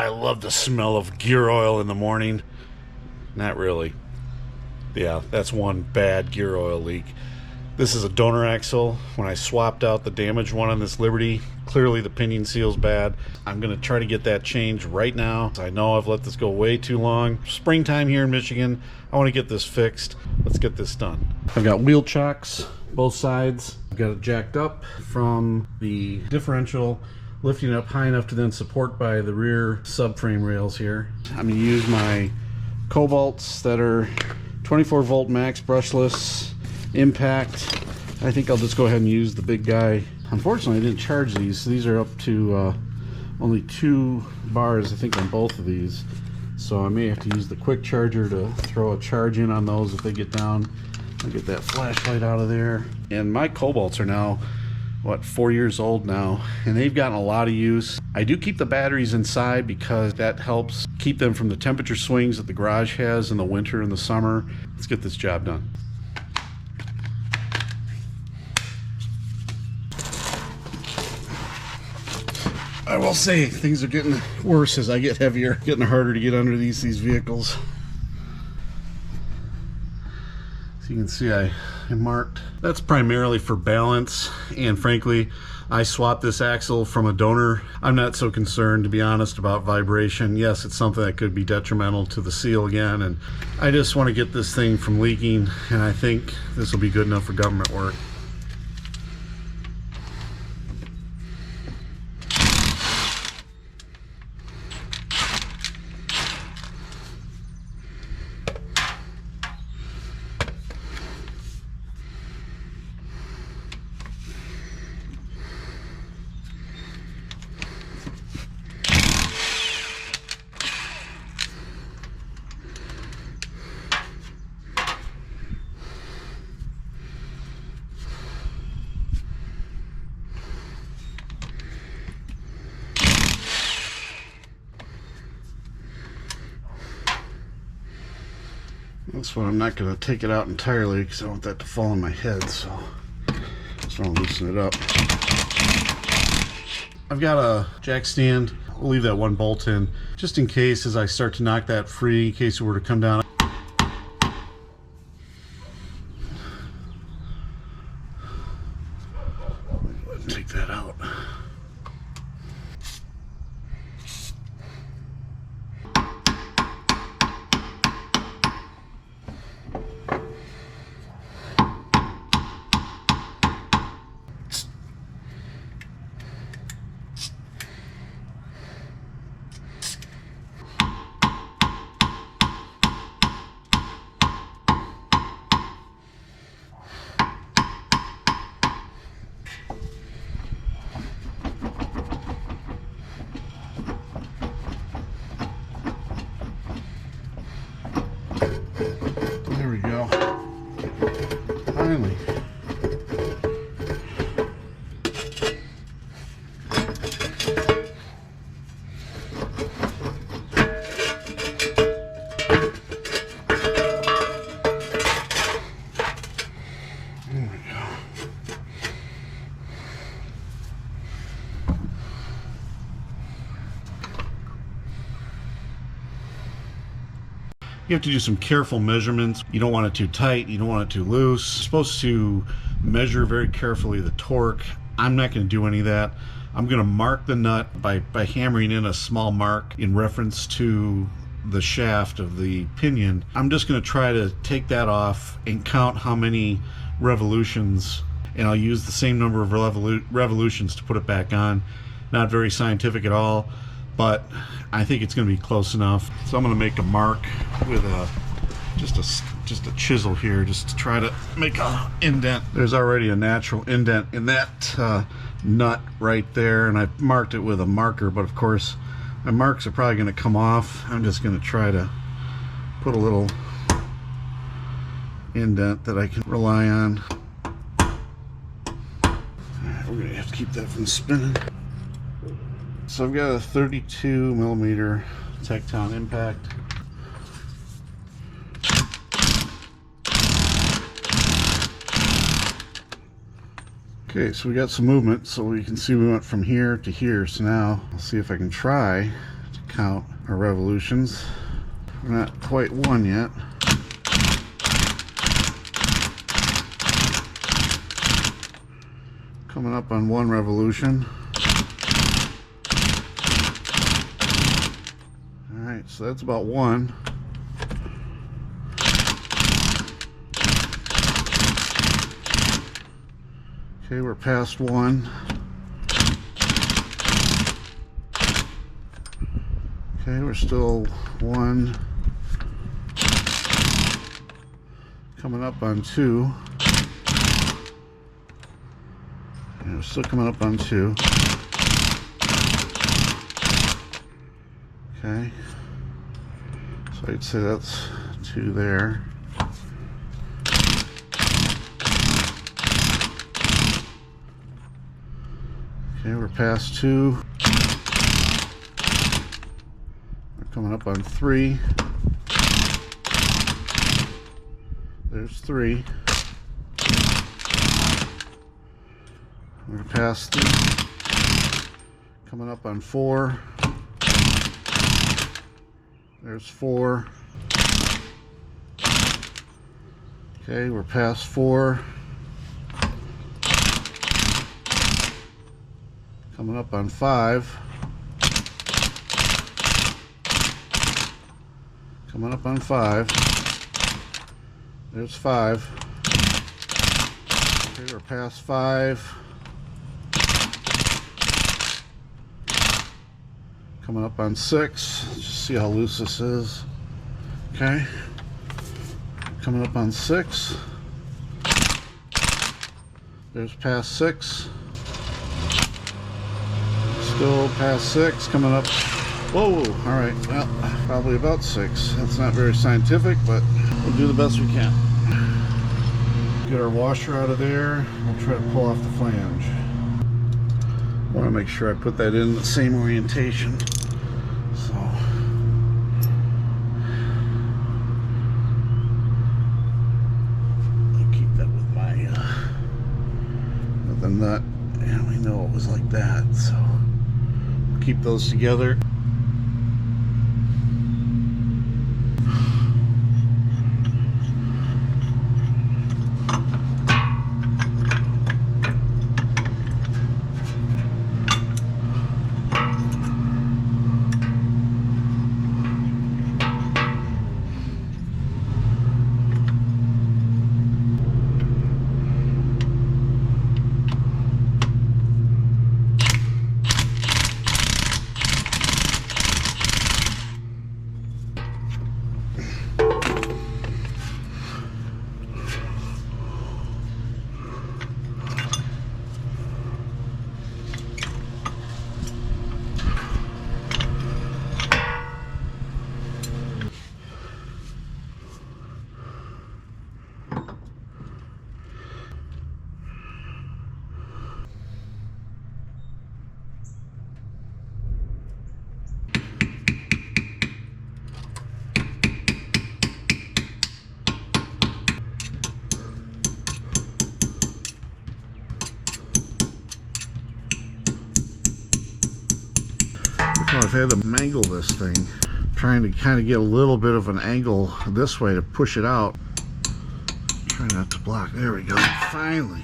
I love the smell of gear oil in the morning. Not really. Yeah, that's one bad gear oil leak. This is a donor axle. When I swapped out the damaged one on this Liberty, clearly the pinion seal's bad. I'm gonna try to get that changed right now. I know I've let this go way too long. Springtime here in Michigan. I want to get this fixed. Let's get this done. I've got wheel chocks, both sides. I've got it jacked up from the differential, lifting it up high enough to then support by the rear subframe rails here. I'm gonna use my cobalts that are 24 volt max brushless impact. I think I'll just go ahead and use the big guy. Unfortunately, I didn't charge these, so these are up to only 2 bars, I think, on both of these. So I may have to use the quick charger to throw a charge in on those if they get down. I'll get that flashlight out of there. And my cobalts are now, what, 4 years old now, and they've gotten a lot of use. I do keep the batteries inside because that helps keep them from the temperature swings that the garage has in the winter and the summer. Let's get this job done. I will say things are getting worse as I get heavier, getting harder to get under these vehicles. So you can see I marked. That's primarily for balance, and frankly, I swapped this axle from a donor. I'm not so concerned, to be honest, about vibration. Yes, it's something that could be detrimental to the seal again, and I just want to get this thing from leaking, and I think this will be good enough for government work. This one I'm not going to take it out entirely because I want that to fall on my head, so just want to loosen it up. I've got a jack stand. We'll leave that one bolt in just in case as I start to knock that free, in case it were to come down. Take that out. There we go. Finally. There we go. You have to do some careful measurements. You don't want it too tight, you don't want it too loose. You're supposed to measure very carefully the torque. I'm not going to do any of that. I'm going to mark the nut by hammering in a small mark in reference to the shaft of the pinion. I'm just going to try to take that off and count how many revolutions, and I'll use the same number of revolutions to put it back on. Not very scientific at all, but I think it's going to be close enough. So I'm going to make a mark with just a chisel here, just to try to make a indent. There's already a natural indent in that nut right there, and I marked it with a marker, but of course my marks are probably going to come off. I'm just going to try to put a little indent that I can rely on. Alright, we're going to have to keep that from spinning. So I've got a 32 millimeter Tecton impact. Okay, so we got some movement, so you can see we went from here to here. So now I'll see if I can try to count our revolutions. We're not quite one yet. Coming up on 1 revolution. Alright, so that's about 1. Okay, we're past 1. Okay, we're still 1. Coming up on 2. And we're still coming up on 2. Okay. So I'd say that's 2 there. Okay, we're past 2. We're coming up on 3. There's 3. We're past 3. Coming up on 4. There's 4. Okay, we're past 4. Coming up on 5. Coming up on 5. There's 5. Okay, we're past 5. Coming up on 6. Let's just see how loose this is. Okay. Coming up on 6. There's past 6. Still past 6. Coming up. Whoa! Alright, well, probably about 6. That's not very scientific, but we'll do the best we can. Get our washer out of there. We'll try to pull off the flange. I want to make sure I put that in the same orientation. So I'll keep that with my the nut, and we know it was like that. So we'll keep those together. I've had to mangle this thing, trying to kind of get a little bit of an angle this way to push it out. Try not to block. There we go. Finally.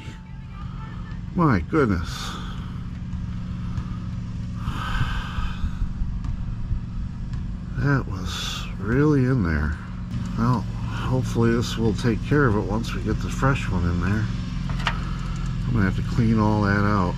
My goodness. That was really in there. Well, hopefully this will take care of it once we get the fresh one in there. I'm gonna have to clean all that out.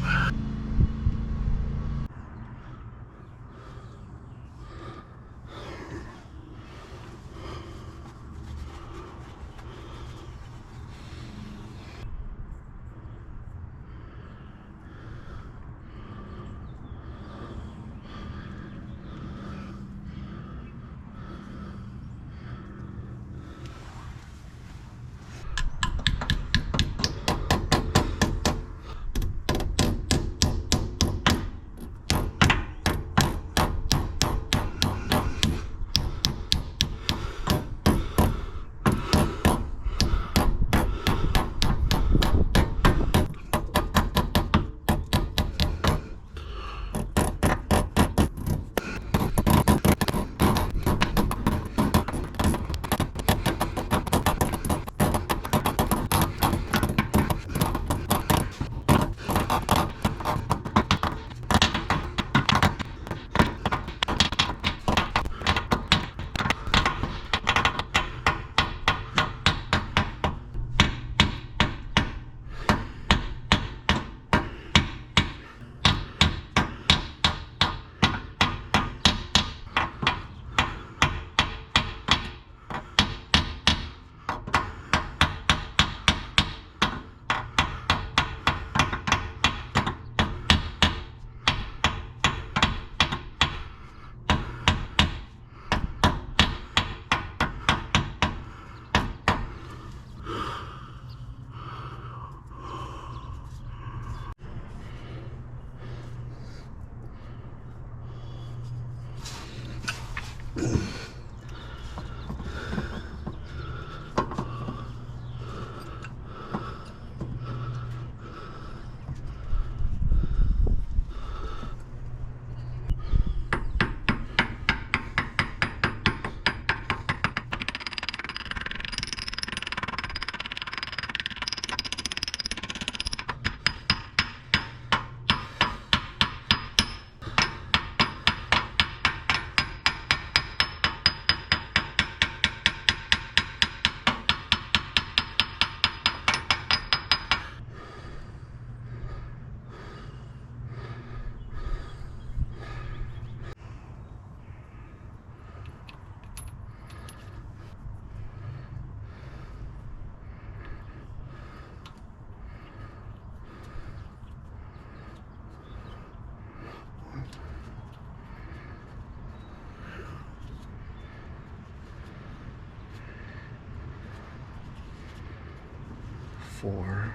Four.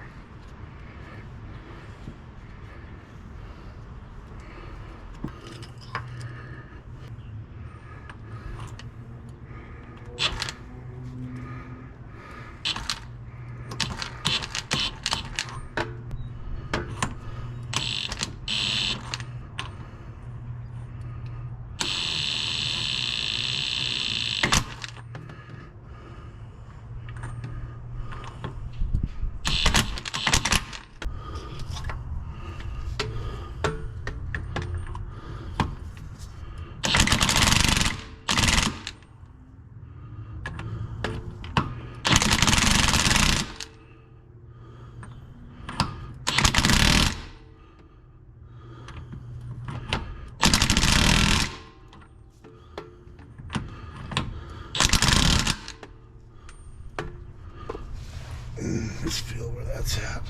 Let's feel where that's at.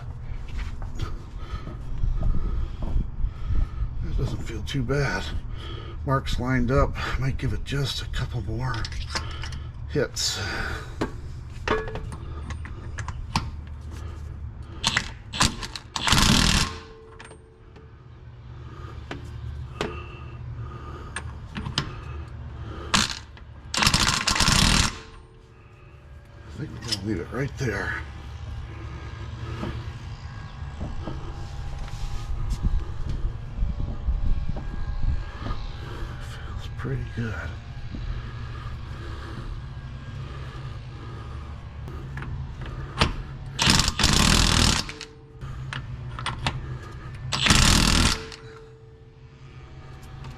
That doesn't feel too bad. Mark's lined up. Might give it just a couple more hits. I think we're gonna leave it right there. Feels pretty good.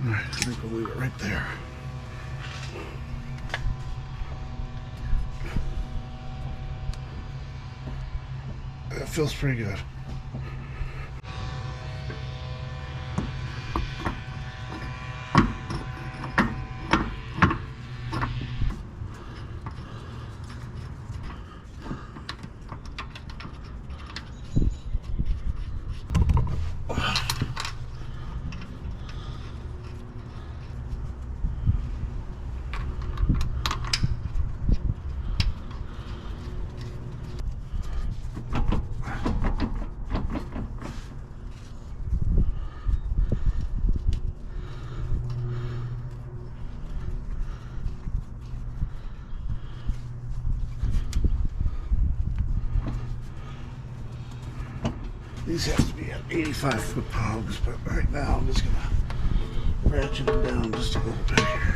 All right, I think we'll leave it right there. That feels pretty good. These have to be at 85 foot pogs, but right now I'm just gonna ratchet them down just a little bit here.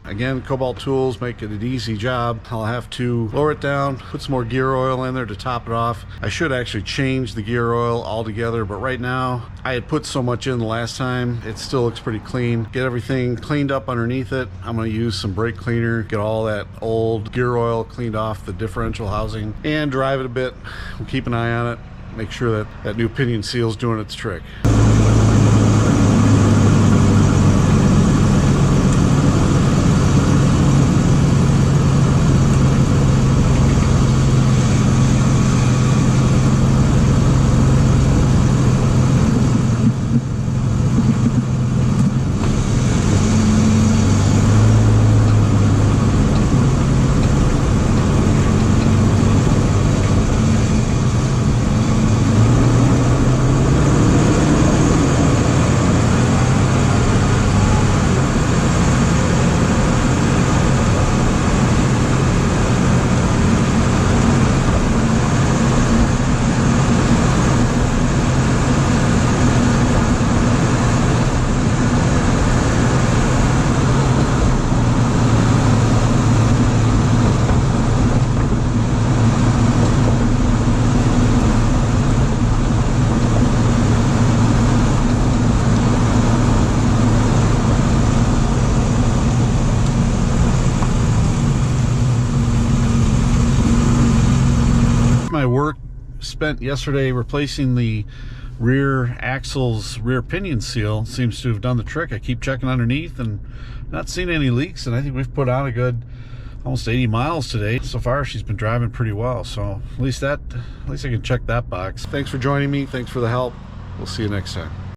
Again, Cobalt tools make it an easy job. I'll have to lower it down, put some more gear oil in there to top it off. I should actually change the gear oil altogether, but right now I had put so much in the last time, it still looks pretty clean. Get everything cleaned up underneath it. I'm going to use some brake cleaner, get all that old gear oil cleaned off the differential housing, and drive it a bit. We'll keep an eye on it, make sure that that new pinion seal is doing its trick. My work spent yesterday replacing the rear axle's rear pinion seal seems to have done the trick. I keep checking underneath and not seeing any leaks, and I think we've put on a good almost 80 miles today. So far she's been driving pretty well, so at least I can check that box. Thanks for joining me. Thanks for the help. We'll see you next time.